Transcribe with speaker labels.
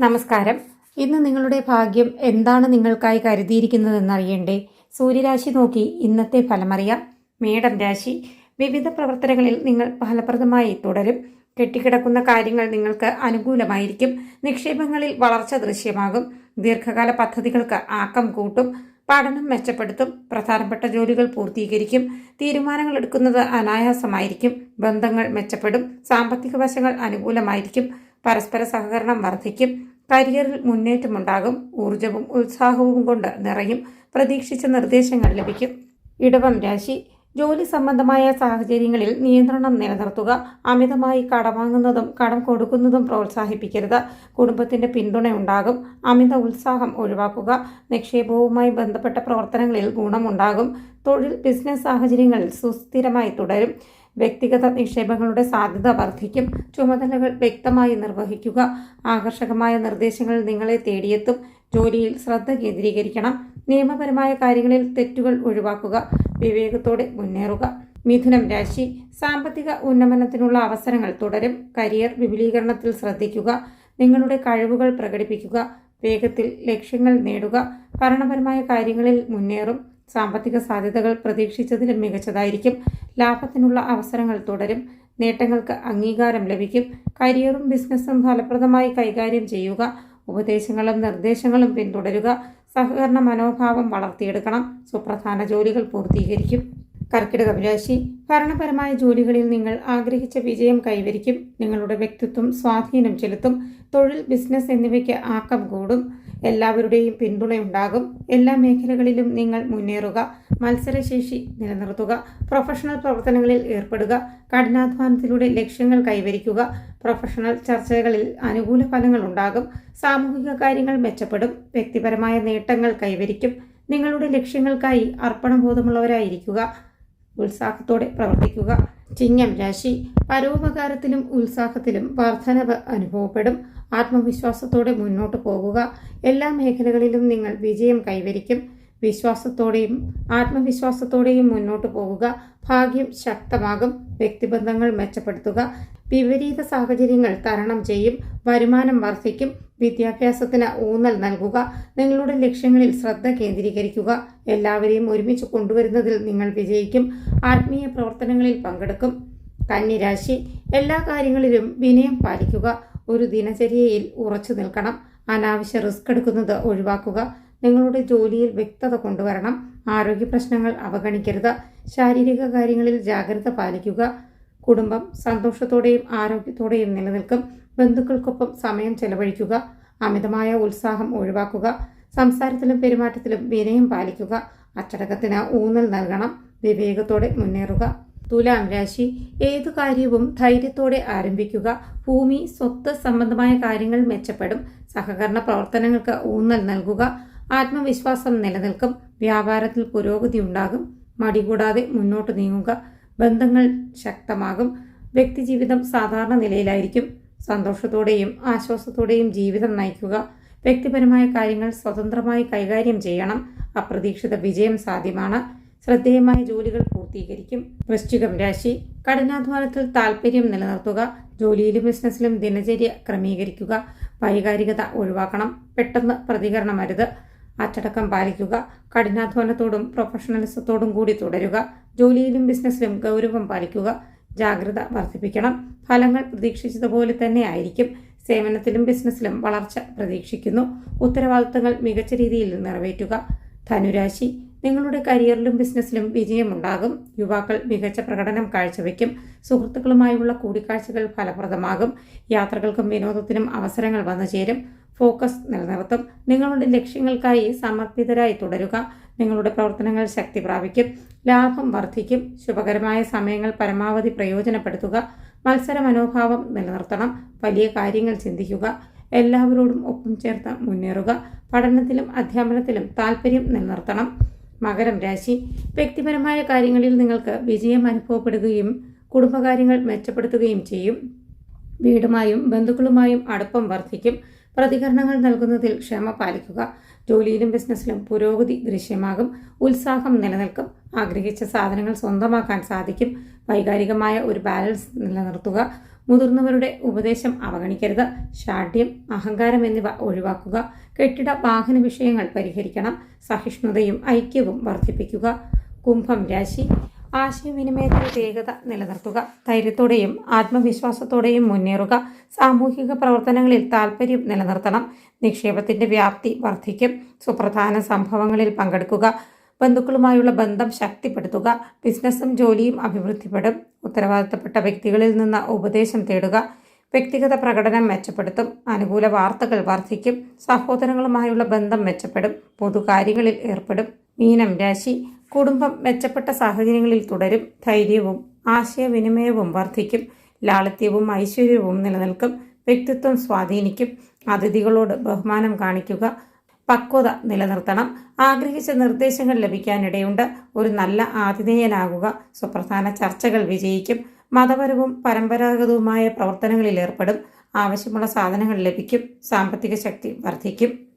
Speaker 1: നമസ്കാരം. ഇന്ന് നിങ്ങളുടെ ഭാഗ്യം എന്താണ് നിങ്ങൾക്കായി കരുതിയിരിക്കുന്നതെന്നറിയണ്ടേ? സൂര്യരാശി നോക്കി ഇന്നത്തെ ഫലമറിയാം. മേടം രാശി. വിവിധ പ്രവർത്തനങ്ങളിൽ നിങ്ങൾ ഫലപ്രദമായി തുടരും. കെട്ടിക്കിടക്കുന്ന കാര്യങ്ങൾ നിങ്ങൾക്ക് അനുകൂലമായിരിക്കും. നിക്ഷേപങ്ങളിൽ വളർച്ച ദൃശ്യമാകും. ദീർഘകാല പദ്ധതികൾക്ക് ആക്കം കൂട്ടും. പഠനം മെച്ചപ്പെടുത്തും. പ്രധാനപ്പെട്ട ജോലികൾ പൂർത്തീകരിക്കും. തീരുമാനങ്ങൾ എടുക്കുന്നത് അനായാസമായിരിക്കും. ബന്ധങ്ങൾ മെച്ചപ്പെടും. സാമ്പത്തിക വശങ്ങൾ അനുകൂലമായിരിക്കും. പരസ്പര സഹകരണം വർദ്ധിക്കും. കരിയറിൽ മുന്നേറ്റമുണ്ടാകും. ഊർജവും ഉത്സാഹവും കൊണ്ട് നിറയും. പ്രതീക്ഷിച്ച നിർദ്ദേശങ്ങൾ ലഭിക്കും. ഇടവം രാശി. ജോലി സംബന്ധമായ സാഹചര്യങ്ങളിൽ നിയന്ത്രണം നിലനിർത്തുക. അമിതമായി കടം വാങ്ങുന്നതും കടം കൊടുക്കുന്നതും പ്രോത്സാഹിപ്പിക്കരുത്. കുടുംബത്തിന്റെ പിന്തുണയുണ്ടാകും. അമിത ഉത്സാഹം ഒഴിവാക്കുക. നിക്ഷേപവുമായി ബന്ധപ്പെട്ട പ്രവർത്തനങ്ങളിൽ ഗുണമുണ്ടാകും. തൊഴിൽ ബിസിനസ് സാഹചര്യങ്ങളിൽ സുസ്ഥിരമായി തുടരും. വ്യക്തിഗത നിക്ഷേപങ്ങളുടെ സാധ്യത വർദ്ധിക്കും. ചുമതലകൾ വ്യക്തമായി നിർവഹിക്കുക. ആകർഷകമായ നിർദ്ദേശങ്ങൾ നിങ്ങളെ തേടിയെത്തും. ജോലിയിൽ ശ്രദ്ധ കേന്ദ്രീകരിക്കണം. നിയമപരമായ കാര്യങ്ങളിൽ തെറ്റുകൾ ഒഴിവാക്കുക. വിവേകത്തോടെ മുന്നേറുക. മിഥുനം രാശി. സാമ്പത്തിക ഉന്നമനത്തിനുള്ള അവസരങ്ങൾ തുടരും. കരിയർ വിപുലീകരണത്തിൽ ശ്രദ്ധിക്കുക. നിങ്ങളുടെ കഴിവുകൾ പ്രകടിപ്പിക്കുക. വേഗത്തിൽ ലക്ഷ്യങ്ങൾ നേടുക. ഭരണപരമായ കാര്യങ്ങളിൽ മുന്നേറും. സാമ്പത്തിക സാധ്യതകൾ പ്രതീക്ഷിച്ചതിലും മികച്ചതായിരിക്കും. ലാഭത്തിനുള്ള അവസരങ്ങൾ തുടരും. നേട്ടങ്ങൾക്ക് അംഗീകാരം ലഭിക്കും. കരിയറും ബിസിനസ്സും ഫലപ്രദമായി കൈകാര്യം ചെയ്യുക. ഉപദേശങ്ങളും നിർദ്ദേശങ്ങളും പിന്തുടരുക. സഹകരണ മനോഭാവം വളർത്തിയെടുക്കണം. സുപ്രധാന ജോലികൾ പൂർത്തീകരിക്കും. കർക്കിടകം രാശി. ഭരണപരമായ ജോലികളിൽ നിങ്ങൾ ആഗ്രഹിച്ച വിജയം കൈവരിക്കും. നിങ്ങളുടെ വ്യക്തിത്വം സ്വാധീനം ചെലുത്തും. തൊഴിൽ ബിസിനസ് എന്നിവയ്ക്ക് ആക്കം കൂടും. എല്ലാവരുടെയും പിന്തുണയുണ്ടാകും. എല്ലാ മേഖലകളിലും നിങ്ങൾ മുന്നേറുക. മത്സരശേഷി നിലനിർത്തുക. പ്രൊഫഷണൽ പ്രവർത്തനങ്ങളിൽ ഏർപ്പെടുക. കഠിനാധ്വാനത്തിലൂടെ ലക്ഷ്യങ്ങൾ കൈവരിക്കുക. പ്രൊഫഷണൽ ചർച്ചകളിൽ അനുകൂല ഫലങ്ങൾ ഉണ്ടാകും. സാമൂഹിക കാര്യങ്ങൾ മെച്ചപ്പെടും. വ്യക്തിപരമായ നേട്ടങ്ങൾ കൈവരിക്കും. നിങ്ങളുടെ ലക്ഷ്യങ്ങൾക്കായി അർപ്പണബോധമുള്ളവരായിരിക്കുക. ഉത്സാഹത്തോടെ പ്രവർത്തിക്കുക. ചിങ്ങം രാശി. പരോപകാരത്തിലും ഉത്സാഹത്തിലും വർധനവ് അനുഭവപ്പെടും. ആത്മവിശ്വാസത്തോടെ മുന്നോട്ട് പോകുക. എല്ലാ മേഖലകളിലും നിങ്ങൾ വിജയം കൈവരിക്കും. വിശ്വാസത്തോടെയും ആത്മവിശ്വാസത്തോടെയും മുന്നോട്ട് പോകുക. ഭാഗ്യം ശക്തമാകും. വ്യക്തിബന്ധങ്ങൾ മെച്ചപ്പെടുത്തുക. വിപരീത സാഹചര്യങ്ങൾ തരണം ചെയ്യും. വരുമാനം വർദ്ധിക്കും. വിദ്യാഭ്യാസത്തിന് ഊന്നൽ നൽകുക. നിങ്ങളുടെ ലക്ഷ്യങ്ങളിൽ ശ്രദ്ധ കേന്ദ്രീകരിക്കുക. എല്ലാവരെയും ഒരുമിച്ച് കൊണ്ടുവരുന്നതിൽ നിങ്ങൾ വിജയിക്കും. ആത്മീയ പ്രവർത്തനങ്ങളിൽ പങ്കെടുക്കും. കന്നിരാശി. എല്ലാ കാര്യങ്ങളിലും വിനയം പാലിക്കുക. ഒരു ദിനചര്യയിൽ ഉറച്ചു നിൽക്കണം. അനാവശ്യ റിസ്ക് എടുക്കുന്നത് ഒഴിവാക്കുക. നിങ്ങളുടെ ജോലിയിൽ വ്യക്തത കൊണ്ടുവരണം. ആരോഗ്യ പ്രശ്നങ്ങൾ അവഗണിക്കരുത്. ശാരീരിക കാര്യങ്ങളിൽ ജാഗ്രത പാലിക്കുക. കുടുംബം സന്തോഷത്തോടെയും ആരോഗ്യത്തോടെയും നിലനിൽക്കും. ബന്ധുക്കൾക്കൊപ്പം സമയം ചെലവഴിക്കുക. അമിതമായ ഉത്സാഹം ഒഴിവാക്കുക. സംസാരത്തിലും പെരുമാറ്റത്തിലും വിനയം പാലിക്കുക. അച്ചടക്കത്തിന് ഊന്നൽ നൽകണം. വിവേകത്തോടെ മുന്നേറുക. തുലാം രാശി. ഏതു കാര്യവും ധൈര്യത്തോടെ ആരംഭിക്കുക. ഭൂമി സ്വത്ത് സംബന്ധമായ കാര്യങ്ങൾ മെച്ചപ്പെടും. സഹകരണ പ്രവർത്തനങ്ങൾക്ക് ഊന്നൽ നൽകുക. ആത്മവിശ്വാസം നിലനിൽക്കും. വ്യാപാരത്തിൽ പുരോഗതി ഉണ്ടാകും. മടികൂടാതെ മുന്നോട്ട് നീങ്ങുക. ബന്ധങ്ങൾ ശക്തമാകും. വ്യക്തിജീവിതം സാധാരണ നിലയിലായിരിക്കും. സന്തോഷത്തോടെയും ആശ്വാസത്തോടെയും ജീവിതം നയിക്കുക. വ്യക്തിപരമായ കാര്യങ്ങൾ സ്വതന്ത്രമായി കൈകാര്യം ചെയ്യണം. അപ്രതീക്ഷിത വിജയം സാധ്യമാണ്. ശ്രദ്ധേയമായ ജോലികൾ പൂർത്തീകരിക്കും. വൃശ്ചികം രാശി. കഠിനാധ്വാനത്തിൽ താൽപ്പര്യം നിലനിർത്തുക. ജോലിയിലും ബിസിനസ്സിലും ദിനചര്യ ക്രമീകരിക്കുക. വൈകാരികത ഒഴിവാക്കണം. പെട്ടെന്ന് പ്രതികരണമരുത്. അച്ചടക്കം പാലിക്കുക. കഠിനാധ്വാനത്തോടും പ്രൊഫഷണലിസത്തോടും കൂടി തുടരുക. ജോലിയിലും ബിസിനസ്സിലും ഗൗരവം പാലിക്കുക. ജാഗ്രത വർദ്ധിപ്പിക്കണം. ഫലങ്ങൾ പ്രതീക്ഷിച്ചതുപോലെ തന്നെ ആയിരിക്കും. സേവനത്തിലും ബിസിനസ്സിലും വളർച്ച പ്രതീക്ഷിക്കുന്നു. ഉത്തരവാദിത്തങ്ങൾ മികച്ച രീതിയിൽ നിറവേറ്റുക. ധനുരാശി. നിങ്ങളുടെ കരിയറിലും ബിസിനസ്സിലും വിജയമുണ്ടാകും. യുവാക്കൾ മികച്ച പ്രകടനം കാഴ്ചവെക്കും. സുഹൃത്തുക്കളുമായുള്ള കൂടിക്കാഴ്ചകൾ ഫലപ്രദമാകും. യാത്രകൾക്കും വിനോദത്തിനും അവസരങ്ങൾ വന്നു ചേരും. ഫോക്കസ് നിലനിർത്തും. നിങ്ങളുടെ ലക്ഷ്യങ്ങൾക്കായി സമർപ്പിതരായി തുടരുക. നിങ്ങളുടെ പ്രവർത്തനങ്ങൾ ശക്തി പ്രാപിക്കും. ലാഭം വർദ്ധിക്കും. ശുഭകരമായ സമയങ്ങൾ പരമാവധി പ്രയോജനപ്പെടുത്തുക. മത്സര മനോഭാവം നിലനിർത്തണം. വലിയ കാര്യങ്ങൾ ചിന്തിക്കുക. എല്ലാവരോടും ഒപ്പം ചേർത്ത് മുന്നേറുക. പഠനത്തിലും അധ്യാപനത്തിലും താൽപ്പര്യം നിലനിർത്തണം. മകരം രാശി. വ്യക്തിപരമായ കാര്യങ്ങളിൽ നിങ്ങൾക്ക് വിജയം അനുഭവപ്പെടുകയും കുടുംബകാര്യങ്ങൾ മെച്ചപ്പെടുത്തുകയും ചെയ്യും. വീടുമായും ബന്ധുക്കളുമായും അടുപ്പം വർദ്ധിക്കും. പ്രതികരണങ്ങൾ നൽകുന്നതിൽ ക്ഷമ പാലിക്കുക. ജോലിയിലും ബിസിനസ്സിലും പുരോഗതി ദൃശ്യമാകും. ഉത്സാഹം നിലനിൽക്കും. ആഗ്രഹിച്ച സാധനങ്ങൾ സ്വന്തമാക്കാൻ സാധിക്കും. വൈകാരികമായ ഒരു ബാലൻസ് നിലനിർത്തുക. മുതിർന്നവരുടെ ഉപദേശം അവഗണിക്കരുത്. ശാഠ്യം, അഹങ്കാരം എന്നിവ ഒഴിവാക്കുക. കെട്ടിട വാഹന വിഷയങ്ങൾ പരിഹരിക്കണം. സഹിഷ്ണുതയും ഐക്യവും വർദ്ധിപ്പിക്കുക. കുംഭം രാശി. ആശയവിനിമയത്തിൽ വേഗത നിലനിർത്തുക. ധൈര്യത്തോടെയും ആത്മവിശ്വാസത്തോടെയും മുന്നേറുക. സാമൂഹിക പ്രവർത്തനങ്ങളിൽ താൽപ്പര്യം നിലനിർത്തണം. നിക്ഷേപത്തിന്റെ വ്യാപ്തി വർദ്ധിക്കും. സുപ്രധാന സംഭവങ്ങളിൽ പങ്കെടുക്കുക. ബന്ധുക്കളുമായുള്ള ബന്ധം ശക്തിപ്പെടുത്തുക. ബിസിനസ്സും ജോലിയും അഭിവൃദ്ധിപ്പെടും. ഉത്തരവാദിത്തപ്പെട്ട വ്യക്തികളിൽ നിന്ന് ഉപദേശം തേടുക. വ്യക്തിഗത പ്രകടനം മെച്ചപ്പെടുത്തും. അനുകൂല വാർത്തകൾ വർദ്ധിക്കും. സഹോദരങ്ങളുമായുള്ള ബന്ധം മെച്ചപ്പെടും. പൊതുകാര്യങ്ങളിൽ ഏർപ്പെടും. മീനം രാശി. കുടുംബം മെച്ചപ്പെട്ട സാഹചര്യങ്ങളിൽ തുടരും. ധൈര്യവും ആശയവിനിമയവും വർദ്ധിക്കും. ലാളിത്യവും ഐശ്വര്യവും നിലനിൽക്കും. വ്യക്തിത്വം സ്വാധീനിക്കും. അതിഥികളോട് ബഹുമാനം കാണിക്കുക. പക്വത നിലനിർത്തണം. ആഗ്രഹിച്ച നിർദ്ദേശങ്ങൾ ലഭിക്കാനിടയുണ്ട്. ഒരു നല്ല ആതിഥേയനാകുക. സുപ്രധാന ചർച്ചകൾ വിജയിക്കും. മതപരവും പരമ്പരാഗതവുമായ പ്രവർത്തനങ്ങളിൽ ഏർപ്പെടും. ആവശ്യമുള്ള സാധനങ്ങൾ ലഭിക്കും. സാമ്പത്തിക ശക്തി വർദ്ധിക്കും.